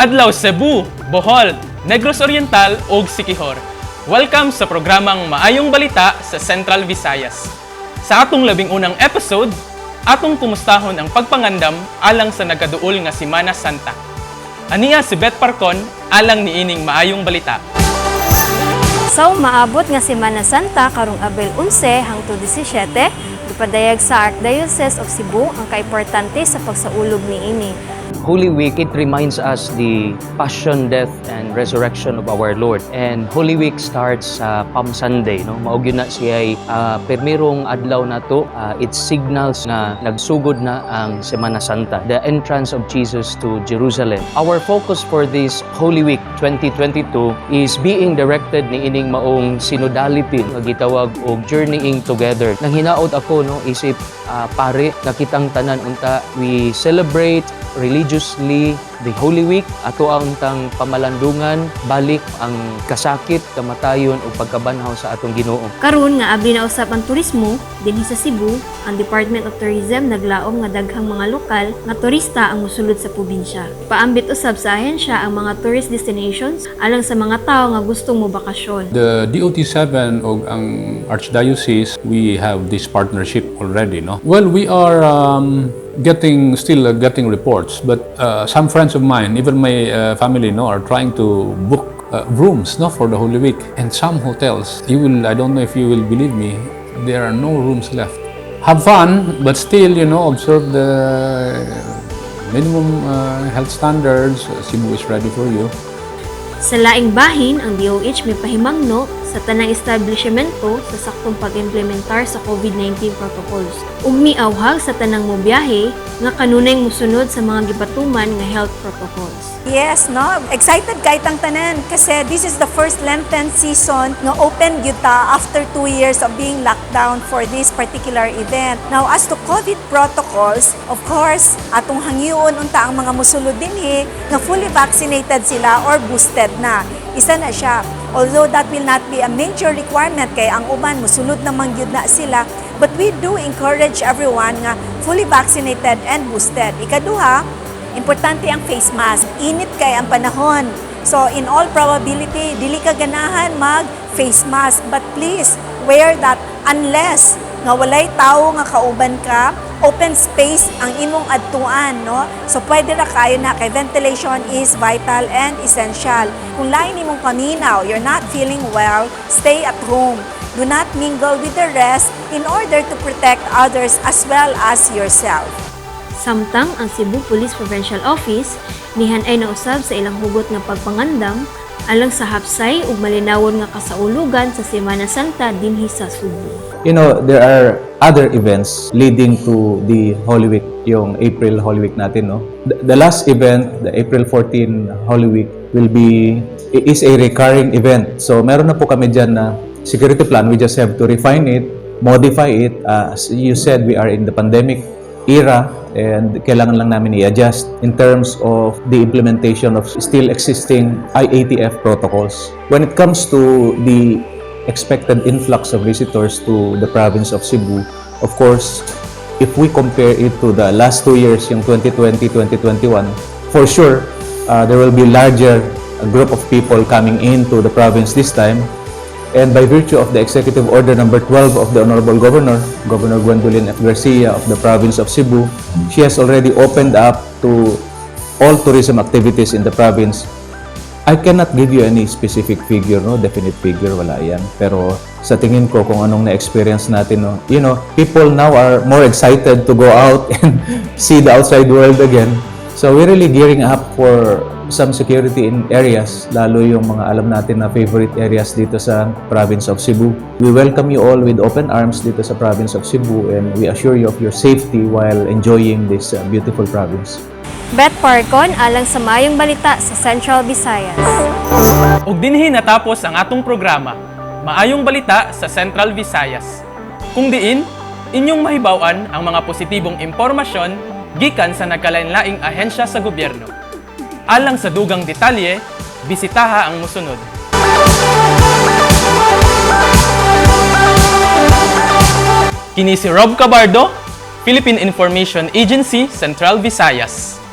adlaw Cebu, Bohol, Negros Oriental ug Siquijor. Welcome sa programang Maayong Balita sa Central Visayas. Sa atong labing unang episode, atong kumustahon ang pagpangandam alang sa nagaduol nga Semana Santa. Aniya si Beth Parcon alang niining Maayong Balita. So, maabot nga Semana Santa karong Abril 11 hangtod 17, gipadayag sa Archdiocese of Cebu ang kaimportante sa pagsaulog niini. Holy Week, it reminds us the passion, death, and resurrection of our Lord. And Holy Week starts sa Palm Sunday. No? Maog yun na siya permirong adlaw na to. It signals na nagsugod na ang Semana Santa, the entrance of Jesus to Jerusalem. Our focus for this Holy Week 2022 is being directed ni ining maong synodality nga gitawag og journeying together. Nang hinaot ako no isip pare nakitang tanan unta we celebrate religiously the Holy Week, ato ang tang pamalandungan, balik ang kasakit, kamatayon o pagkabanhaw sa atong Ginoo. Karon nga abli na usab ang turismo dinhi sa Cebu, ang Department of Tourism naglaom nga daghang mga lokal nga turista ang mosulod sa probinsya. Paambit usab sa ahensya ang mga tourist destinations alang sa mga tawo nga gustong mobakasyon. The DOT7 o ang Archdiocese, we have this partnership already, no? Well, we are still getting reports, but some friends of mine, even my family, no, are trying to book rooms, no, for the Holy Week. And some hotels, I don't know if you will believe me, there are no rooms left. Have fun, but still, observe the minimum health standards. Cebu is ready for you. Sa laing bahin, ang DOH may pahimangno sa tanang establishmento sa saktong pag-implementar sa COVID-19 protocols. Umiawhag sa tanang mobiyahe nga kanunay musunod sa mga gibatuman nga health protocols. Yes, no? Excited kay tang tanan kasi this is the first Lenten season nga open gyud ta after 2 years of being locked down for this particular event. Now, as to COVID protocols, of course, atong hangyoon unta ang mga musulod dinhi nga fully vaccinated sila or boosted na. Isa na siya. Although that will not be a major requirement kay ang uban musulod naman gyud na sila, but we do encourage everyone nga fully vaccinated and boosted. Ikaduha, importante ang face mask. Init kay ang panahon. So in all probability, dili ka ganahan mag face mask, but please wear that unless nga walay tawo nga kauban ka, open space ang imong adtuan, no? So pwede ra kayo na kay ventilation is vital and essential. Kung lain nimong paminaw, you're not feeling well, stay at home. Do not mingle with the rest in order to protect others as well as yourself. Samtang ang Cebu Police Provincial Office nihan-ay nausab sa ilang hugot nga pagpangandam alang sa hapsay ug malinawon nga kasaulugan sa Semana Santa dinhi sa Cebu. There are other events leading to the Holy Week, yung April Holy Week natin, no? The last event, the April 14 Holy Week, is a recurring event. So meron na po kami dyan na security plan. We just have to refine it, modify it. As you said, we are in the pandemic era and kailangan lang namin i-adjust in terms of the implementation of still existing IATF protocols. When it comes to the expected influx of visitors to the province of Cebu, of course, if we compare it to the last 2 years, yung 2020, 2021, for sure, there will be larger group of people coming into the province this time. And by virtue of the Executive Order number 12 of the Honorable Governor, Governor Gwendolyn F. Garcia of the province of Cebu, she has already opened up to all tourism activities in the province. I cannot give you any specific figure, no, definite figure, wala yan. Pero sa tingin ko kung anong na-experience natin, no, people now are more excited to go out and see the outside world again. So we're really gearing up for some security in areas, lalo yung mga alam natin na favorite areas dito sa province of Cebu. We welcome you all with open arms dito sa province of Cebu and we assure you of your safety while enjoying this beautiful province. Beth Parcon alang sa Maayong Balita sa Central Visayas. Ug dinhi natapos ang atong programa, Maayong Balita sa Central Visayas. Kung diin, inyong mahibaw-an ang mga positibong impormasyon gikan sa nagkalain-laing ahensya sa gobyerno. Alang sa dugang detalye, bisitaha ang musunod. Kini si Rob Cabardo, Philippine Information Agency, Central Visayas.